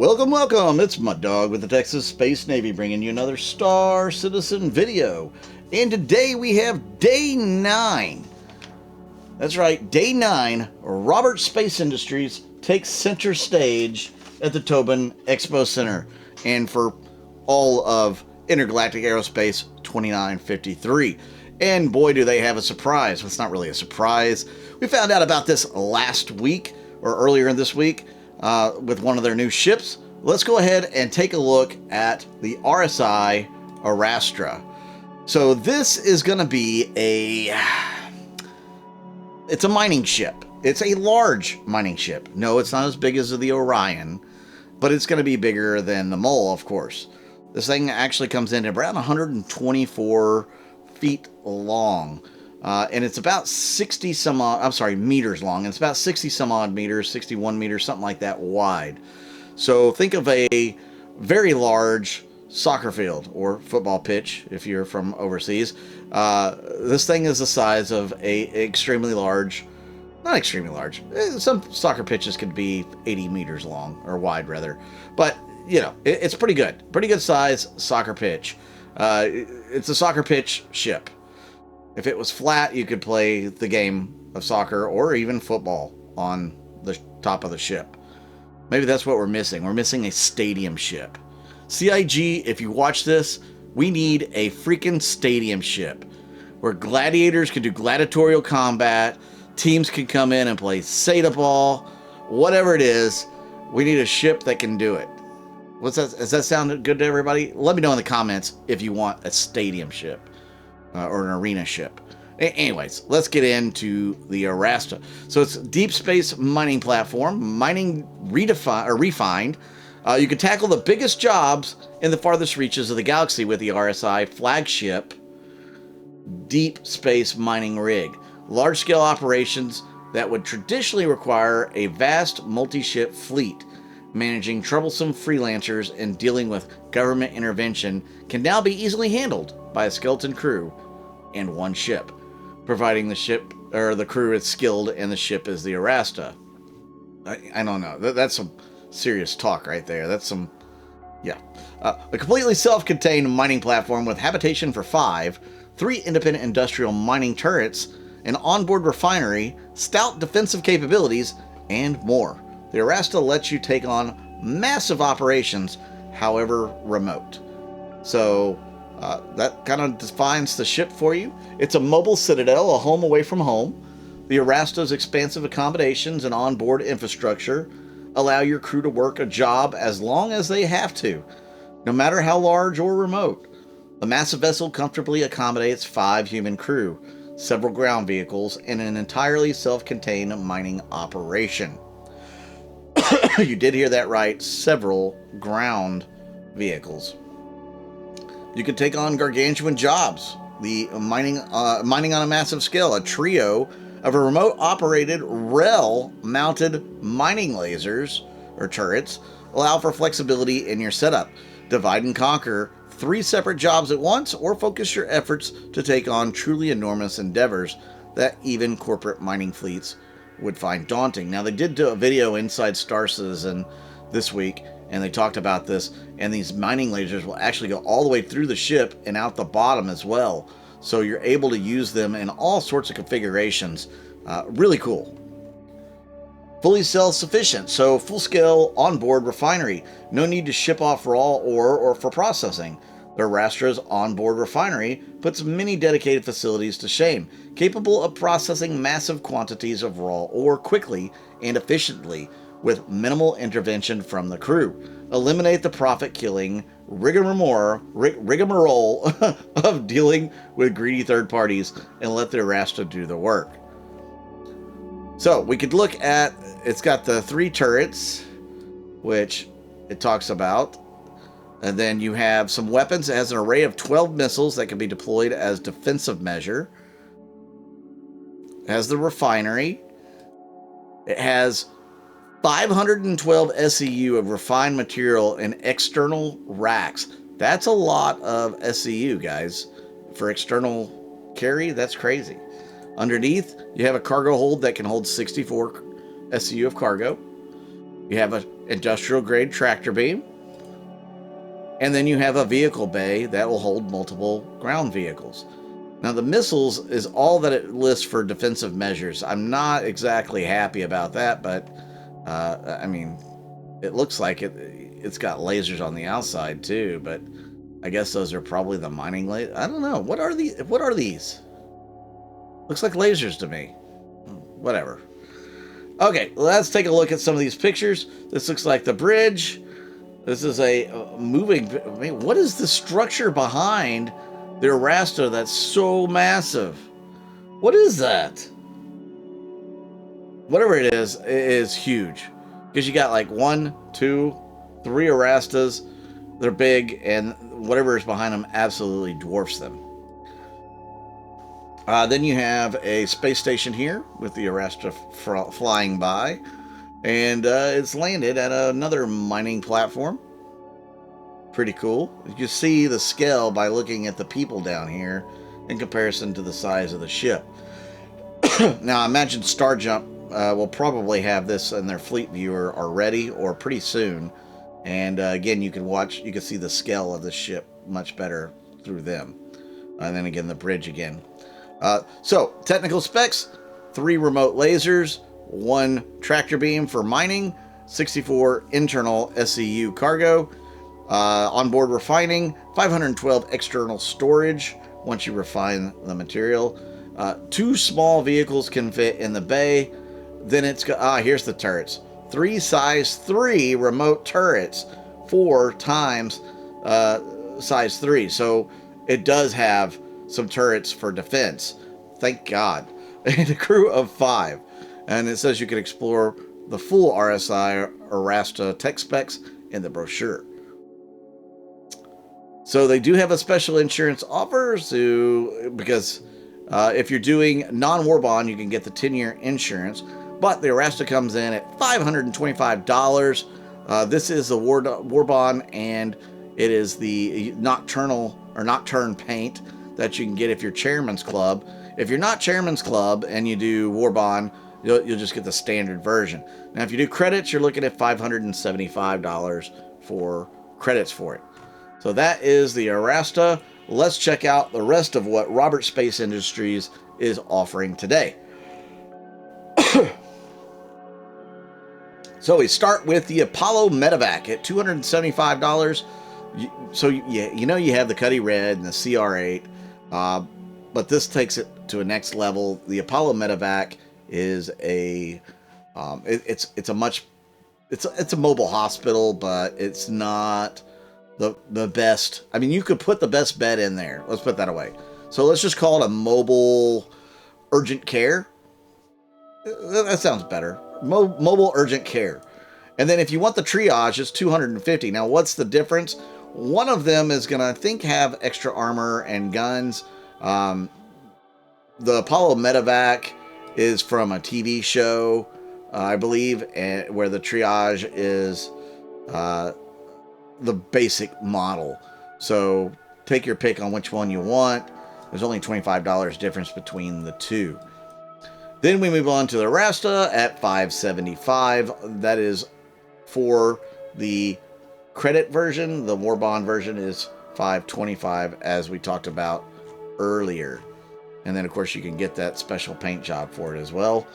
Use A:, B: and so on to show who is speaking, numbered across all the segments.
A: Welcome. It's my dog with the Texas Space Navy bringing you another Star Citizen video. And today we have Day 9. That's right, Day 9. Robert Space Industries takes center stage at the Tobin Expo Center. And for all of Intergalactic Aerospace 2953. And boy, do they have a surprise. Well, it's not really a surprise. We found out about this last week, or earlier in this week, with one of their new ships. Let's go ahead and take a look at the RSI Arrastra. So this is going to be it's a mining ship. It's a large mining ship. No, it's not as big as the Orion, but it's going to be bigger than the Mole, of course. This thing actually comes in at around 124 feet long. And it's about 60 some odd, meters long. And it's about 60 some odd meters, 61 meters, something like that wide. So think of a very large soccer field or football pitch if you're from overseas. This thing is the size of a extremely large, not extremely large. Some soccer pitches could be 80 meters long or wide rather. But, you know, it's pretty good. Pretty good size soccer pitch. It's a soccer pitch ship. If it was flat, you could play the game of soccer or even football on the top of the ship. Maybe that's what we're missing. We're missing a stadium ship. CIG, if you watch this, we need a freaking stadium ship where gladiators can do gladiatorial combat, teams can come in and play Sata ball, whatever it is. We need a ship that can do it. What's that? Does that sound good to everybody? Let me know in the comments if you want a stadium ship. Or an arena ship. Anyways, let's get into the Arastra. So it's a deep space mining platform, mining refined. You can tackle the biggest jobs in the farthest reaches of the galaxy with the RSI flagship deep space mining rig. Large-scale operations that would traditionally require a vast multi-ship fleet. Managing troublesome freelancers and dealing with government intervention can now be easily handled by a skeleton crew and one ship, providing the ship or the crew is skilled and the ship is the Arastra. I don't know. That's some serious talk right there. That's some, yeah. A completely self-contained mining platform with habitation for 5, 3 independent industrial mining turrets, an onboard refinery, stout defensive capabilities, and more. The Arastra lets you take on massive operations, however remote. So that kind of defines the ship for you. It's a mobile citadel, a home away from home. The Arastra's expansive accommodations and onboard infrastructure allow your crew to work a job as long as they have to, no matter how large or remote. The massive vessel comfortably accommodates 5 human crew, several ground vehicles, and an entirely self-contained mining operation. You did hear that right, several ground vehicles. You can take on gargantuan jobs, the mining on a massive scale. A trio of a remote-operated rail-mounted mining lasers or turrets allow for flexibility in your setup. Divide and conquer 3 separate jobs at once, or focus your efforts to take on truly enormous endeavors that even corporate mining fleets would find daunting. Now, they did do a video inside Star Citizen this week, and they talked about this, and these mining lasers will actually go all the way through the ship and out the bottom as well. So you're able to use them in all sorts of configurations. Really cool. Fully self-sufficient, so full-scale onboard refinery. No need to ship off raw ore or for processing. The Arastra's onboard refinery puts many dedicated facilities to shame, capable of processing massive quantities of raw ore quickly and efficiently, with minimal intervention from the crew. Eliminate the profit-killing rigmarole of dealing with greedy third parties and let the Arastra do the work. So we could look at, it's got the 3 turrets, which it talks about. And then you have some weapons. It has an array of 12 missiles that can be deployed as defensive measure. It has the refinery. It has 512 SEU of refined material in external racks. That's a lot of SEU, guys. For external carry, that's crazy. Underneath, you have a cargo hold that can hold 64 SEU of cargo. You have an industrial grade tractor beam. And then you have a vehicle bay that will hold multiple ground vehicles. Now, the missiles is all that it lists for defensive measures. I'm not exactly happy about that, but I mean, it looks like it's got lasers on the outside too, but I guess those are probably the mining lasers. I don't know. What are these? Looks like lasers to me. Whatever. Okay, let's take a look at some of these pictures. This looks like the bridge. This is a moving... What is the structure behind the Arrastra that's so massive? What is that? Whatever it is huge. Because you got like 1, 2, 3 Arrastras. They're big, and whatever is behind them absolutely dwarfs them. Then you have a space station here with the Arastra flying by. And it's landed at another mining platform. Pretty cool. You can see the scale by looking at the people down here in comparison to the size of the ship. Now, I imagine Starjump will probably have this in their fleet viewer already or pretty soon. And again, you can see the scale of the ship much better through them. And then again, the bridge again. So, technical specs, 3 remote lasers, 1 tractor beam for mining, 64 internal SCU cargo, onboard refining, 512 external storage once you refine the material. 2 small vehicles can fit in the bay. Then it's got, here's the turrets. 3 size 3 remote turrets, 4 times size 3. So it does have some turrets for defense. Thank God. And a crew of 5. And it says you can explore the full RSI Arrastra tech specs in the brochure. So they do have a special insurance offer, because if you're doing non-war bond, you can get the 10-year insurance. But the Arrastra comes in at $525. This is the war bond, and it is the nocturne paint that you can get if you're Chairman's Club. If you're not Chairman's Club and you do war bond, you'll just get the standard version. Now, if you do credits, you're looking at $575 for credits for it. So that is the Arrastra. Let's check out the rest of what Robert Space Industries is offering today. So we start with the Apollo Medevac at $275. So you have the Cuddy Red and the CR8, but this takes it to a next level. The Apollo Medevac is it's a mobile hospital, but it's not the best. I mean, you could put the best bed in there. Let's put that away. So let's just call it a mobile urgent care. That sounds better. Mobile urgent care. And then if you want the triage, it's $250. Now, what's the difference? One of them is going to, I think, have extra armor and guns. The Apollo Medevac is from a TV show, I believe, where the triage is the basic model. So take your pick on which one you want. There's only $25 difference between the two. Then we move on to the Arrastra at $575. That is for the credit version. The war bond version is $525, as we talked about earlier. And then, of course, you can get that special paint job for it as well.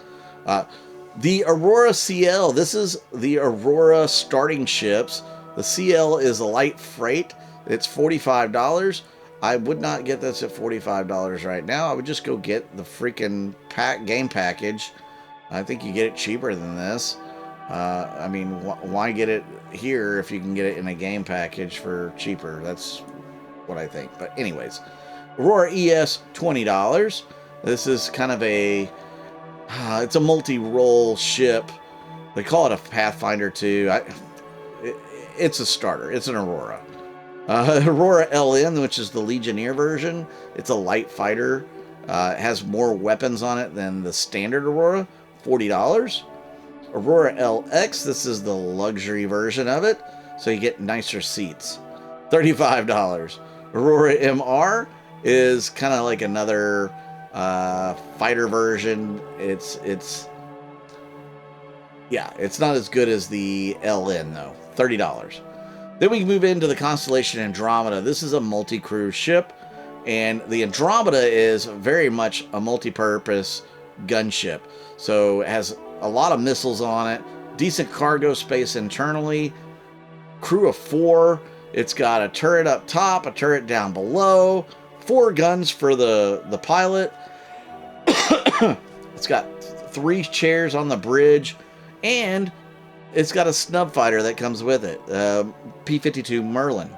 A: The Aurora CL. This is the Aurora starting ships. The CL is a light freight. It's $45. I would not get this at $45 right now. I would just go get the freaking game package. I think you get it cheaper than this. I mean, why get it here if you can get it in a game package for cheaper? That's what I think. But anyways, Aurora ES, $20. This is kind of it's a multi-role ship. They call it a Pathfinder too. It's a starter. It's an Aurora. Aurora LN, which is the Legionnaire version. It's a light fighter. It has more weapons on it than the standard Aurora. $40. Aurora LX, this is the luxury version of it. So you get nicer seats. $35. Aurora MR is kind of like another Yeah, it's not as good as the LN though. $30. Then we move into the Constellation Andromeda. This is a multi-crew ship, and the Andromeda is very much a multi-purpose gunship. So it has a lot of missiles on it, decent cargo space internally, crew of 4. It's got a turret up top, a turret down below, 4 guns for the pilot. It's got 3 chairs on the bridge, and it's got a snub fighter that comes with it, P-52 Merlin.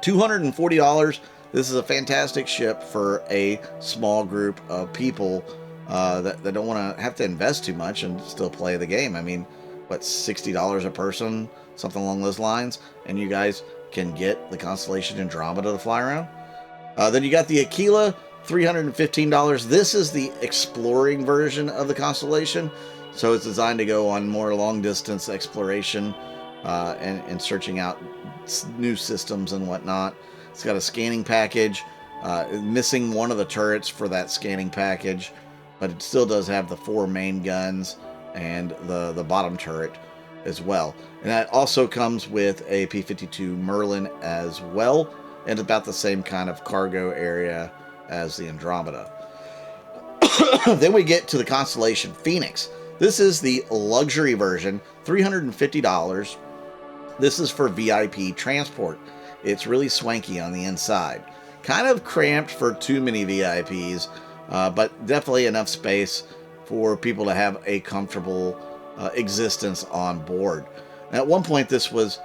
A: $240. This is a fantastic ship for a small group of people that don't want to have to invest too much and still play the game. I mean, what, $60 a person, something along those lines, and you guys can get the Constellation Andromeda to fly around. Then you got the Aquila, $315. This is the exploring version of the Constellation, so it's designed to go on more long-distance exploration and searching out new systems and whatnot. It's got a scanning package, missing one of the turrets for that scanning package, but it still does have the 4 main guns and the bottom turret as well. And that also comes with a P-52 Merlin as well, and about the same kind of cargo area as the Andromeda. Then we get to the Constellation Phoenix. This is the luxury version, $350. This is for VIP transport. It's really swanky on the inside. Kind of cramped for too many VIPs, but definitely enough space for people to have a comfortable existence on board. At one point, this was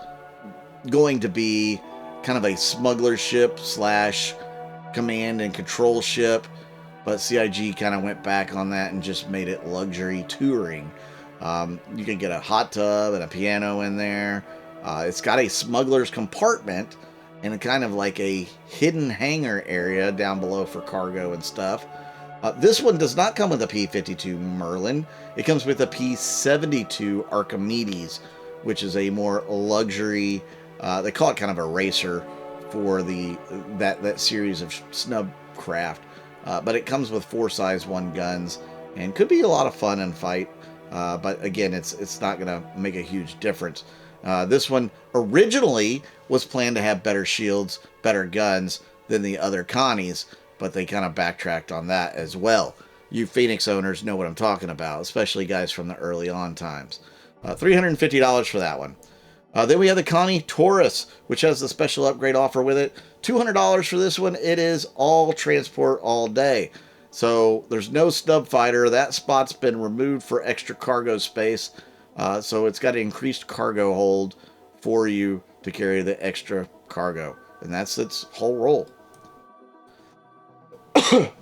A: going to be kind of a smuggler ship slash command and control ship, but CIG kind of went back on that and just made it luxury touring. You can get a hot tub and a piano in there. It's got a smuggler's compartment and a kind of like a hidden hangar area down below for cargo and stuff. This one does not come with a P-52 Merlin. It comes with a P-72 Archimedes, which is a more luxury, they call it kind of a racer for that series of snub craft. But it comes with 4 size 1 guns and could be a lot of fun and fight. But again, it's not going to make a huge difference. This one originally was planned to have better shields, better guns than the other Connies, but they kind of backtracked on that as well. You Phoenix owners know what I'm talking about, especially guys from the early on times. $350 for that one. Then we have the Connie Taurus, which has the special upgrade offer with it. $200 for this one. It is all transport all day. So there's no snub fighter. That spot's been removed for extra cargo space. So it's got an increased cargo hold for you to carry the extra cargo. And that's its whole role.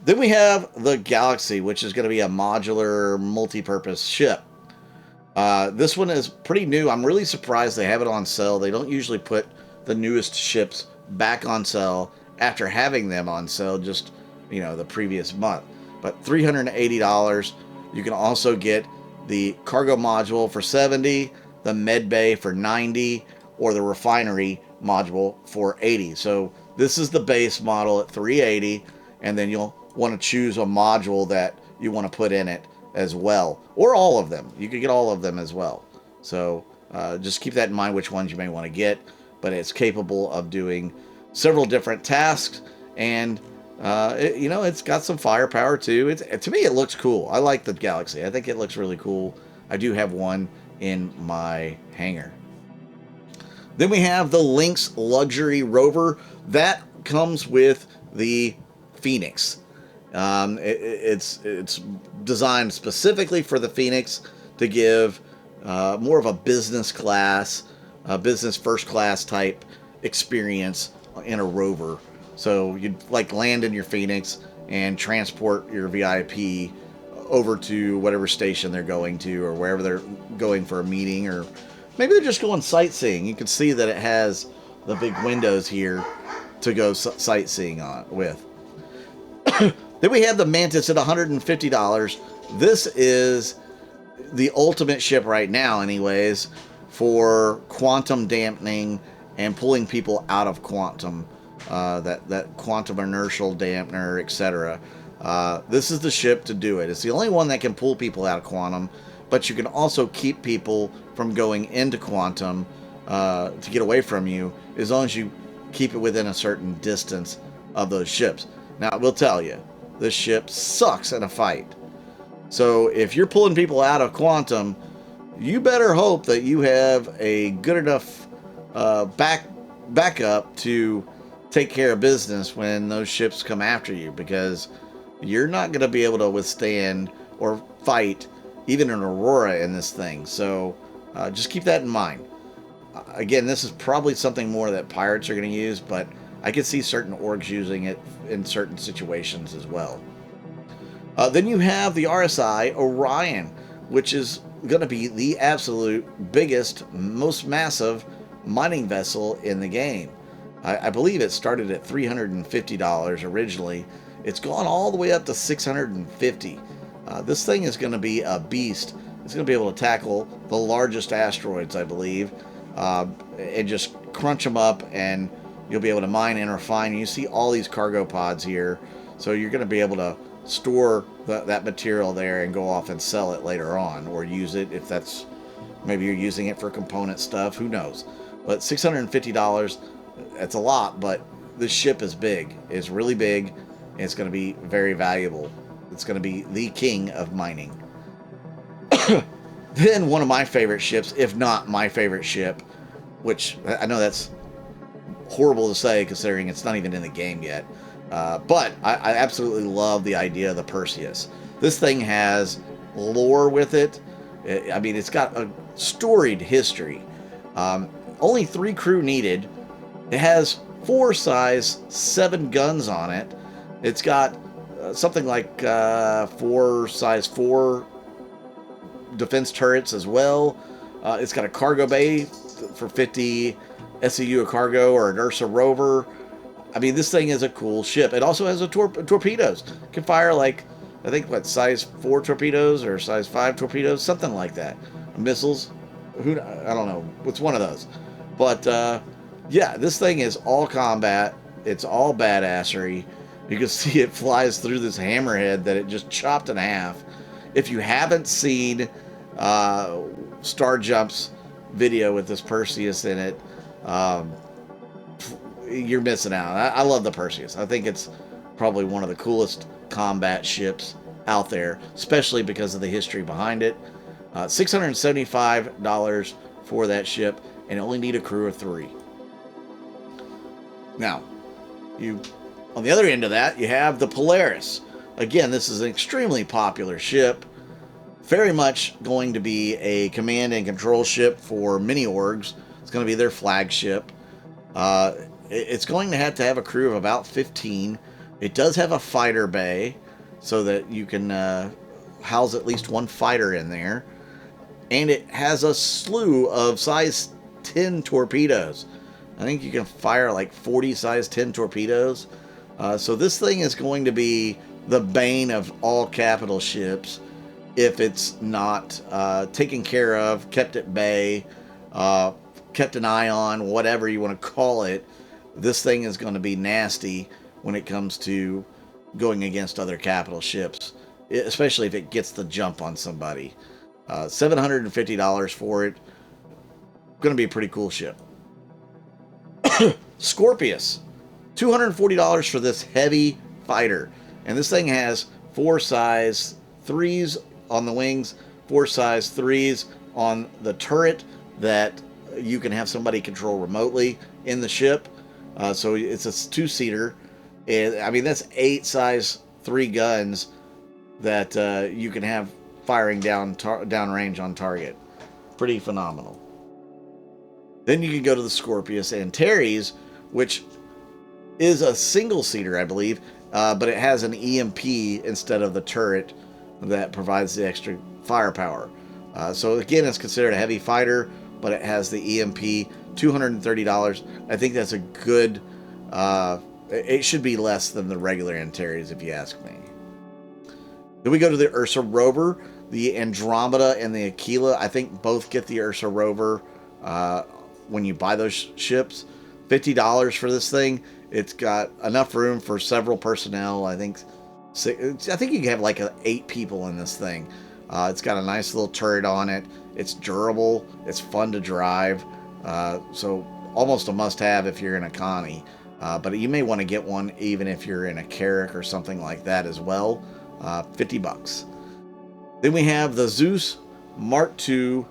A: Then we have the Galaxy, which is going to be a modular multi-purpose ship. This one is pretty new. I'm really surprised they have it on sale. They don't usually put the newest ships back on sale after having them on sale just, the previous month. But $380. You can also get the cargo module for $70, the med bay for $90, or the refinery module for $80. So this is the base model at $380, and then you'll want to choose a module that you want to put in it as well, or all of them. You could get all of them as well. So just keep that in mind, which ones you may want to get. But it's capable of doing several different tasks, and it's got some firepower too. To me, it looks cool. I like the Galaxy. I think it looks really cool. I do have one in my hangar. Then we have the Lynx Luxury Rover. That comes with the Phoenix. It's designed specifically for the Phoenix to give more of a business class, business first class type experience in a rover. So you'd like land in your Phoenix and transport your VIP over to whatever station they're going to, or wherever they're going for a meeting, or maybe they're just going sightseeing. You can see that it has the big windows here to go sightseeing on with. Then we have the Mantis at $150. This is the ultimate ship right now, anyways, for quantum dampening and pulling people out of quantum, that quantum inertial dampener, etc. This is the ship to do it. It's the only one that can pull people out of quantum, but you can also keep people from going into quantum to get away from you, as long as you keep it within a certain distance of those ships. Now, I will tell you, this ship sucks in a fight. So if you're pulling people out of quantum, you better hope that you have a good enough backup to take care of business when those ships come after you, because you're not going to be able to withstand or fight even an Aurora in this thing. So just keep that in mind. Again, this is probably something more that pirates are going to use, but I could see certain orgs using it in certain situations as well. Then you have the RSI Orion, which is going to be the absolute biggest, most massive mining vessel in the game. I believe it started at $350 originally. It's gone all the way up to $650. This thing is going to be a beast. It's going to be able to tackle the largest asteroids, I believe, and just crunch them up, and you'll be able to mine and refine. You see all these cargo pods here, so you're going to be able to store that material there and go off and sell it later on, or use it if that's, maybe you're using it for component stuff, who knows. But $650, that's a lot, but this ship is big. It's really big, and it's going to be very valuable. It's going to be the king of mining. Then one of my favorite ships, if not my favorite ship, which I know that's horrible to say considering it's not even in the game yet, but I absolutely love the idea of the Perseus. This thing has lore with it. I mean, it's got a storied history. Only 3 crew needed. It has 4 size 7 guns on it. It's got something like 4 size 4 defense turrets as well. It's got a cargo bay for 50 SEU of cargo, or an Ursa rover. I mean, this thing is a cool ship. It also has torpedoes. It can fire like, I think, what, size 4 torpedoes or size 5 torpedoes, something like that. Missiles. I don't know. It's one of those. But yeah, this thing is all combat. It's all badassery. You can see it flies through this hammerhead that it just chopped in half. If you haven't seen Star Jump's video with this Perseus in it, you're missing out. I love the Perseus. I think it's probably one of the coolest combat ships out there, especially because of the history behind it. $675 for that ship, and only need a crew of 3. Now, on the other end of that, you have the Polaris. Again, this is an extremely popular ship. Very much going to be a command and control ship for mini orgs. It's going to be their flagship. It's going to have a crew of about 15. It does have a fighter bay, so that you can house at least 1 fighter in there. And it has a slew of size 10 torpedoes. I think you can fire like 40 size 10 torpedoes. So this thing is going to be the bane of all capital ships if it's not taken care of, kept at bay, kept an eye on, whatever you want to call it. This thing is going to be nasty when it comes to going against other capital ships, especially if it gets the jump on somebody. $750 for it. Going to be a pretty cool ship. Scorpius. $240 for this heavy fighter. And this thing has 4 size 3s on the wings, 4 size 3s on the turret that you can have somebody control remotely in the ship. So it's a 2-seater. I mean, that's 8 size 3 guns that you can have firing down range on target. Pretty phenomenal. Then you can go to the Scorpius Antares, which is a single-seater, I believe, but it has an EMP instead of the turret that provides the extra firepower. So again, it's considered a heavy fighter, but it has the EMP. $230. I think that's a good... it should be less than the regular Antares, if you ask me. Then we go to the Ursa rover, the Andromeda and the Aquila. I think both get the Ursa rover when you buy those ships. $50 for this thing. It's got enough room for several personnel. I think you can have like 8 people in this thing. It's got a nice little turret on it. It's durable. It's fun to drive. So almost a must-have if you're in a Connie. But you may want to get one even if you're in a Carrack or something like that as well. $50. Then we have the Zeus Mk II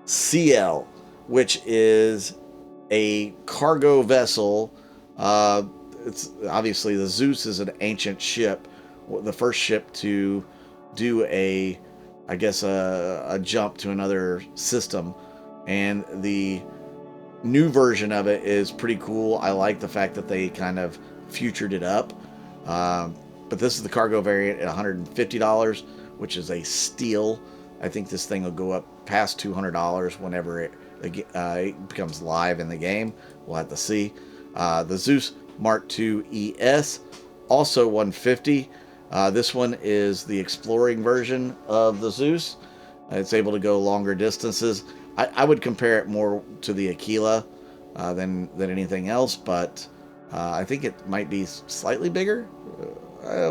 A: CL, which is a cargo vessel. It's obviously the Zeus is an ancient ship, the first ship to do a jump to another system, and the new version of it is pretty cool. I like the fact that they kind of futured it up. But this is the cargo variant at $150, which is a steal. I think this thing will go up past $200 whenever it becomes live in the game. We'll have to see. The Zeus Mk II ES, also $150. This one is the exploring version of the Zeus. It's able to go longer distances. I would compare it more to the Aquila than anything else, but I think it might be slightly bigger.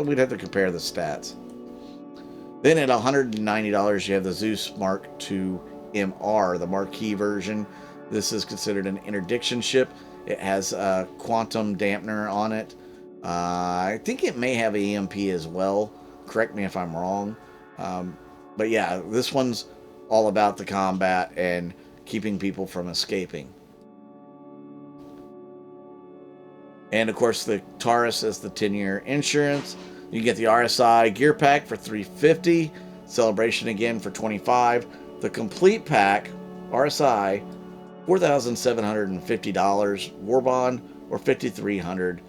A: We'd have to compare the stats. Then at $190, you have the Zeus Mk II MR, the marquee version. This is considered an interdiction ship. It has a quantum dampener on it. I think it may have EMP as well. Correct me if I'm wrong. But yeah, this one's all about the combat and keeping people from escaping. And of course, the Taurus is the 10-year insurance. You get the RSI gear pack for $350. Celebration again for $25. The complete pack, RSI, $4,750. War bond, or $5,300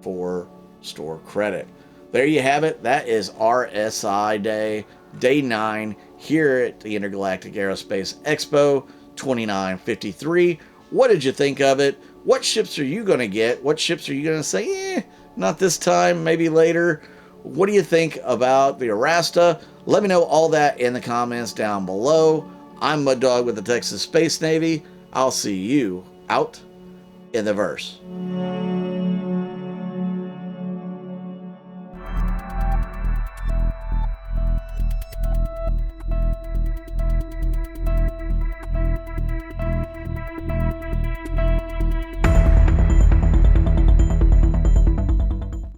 A: for store credit. There you have it. That is RSI Day, Day 9, here at the Intergalactic Aerospace Expo 2953. What did you think of it? What ships are you going to get? What ships are you going to say, not this time, maybe later? What do you think about the Arrastra? Let me know all that in the comments down below. I'm Mud Dog with the Texas Space Navy. I'll see you out in the verse.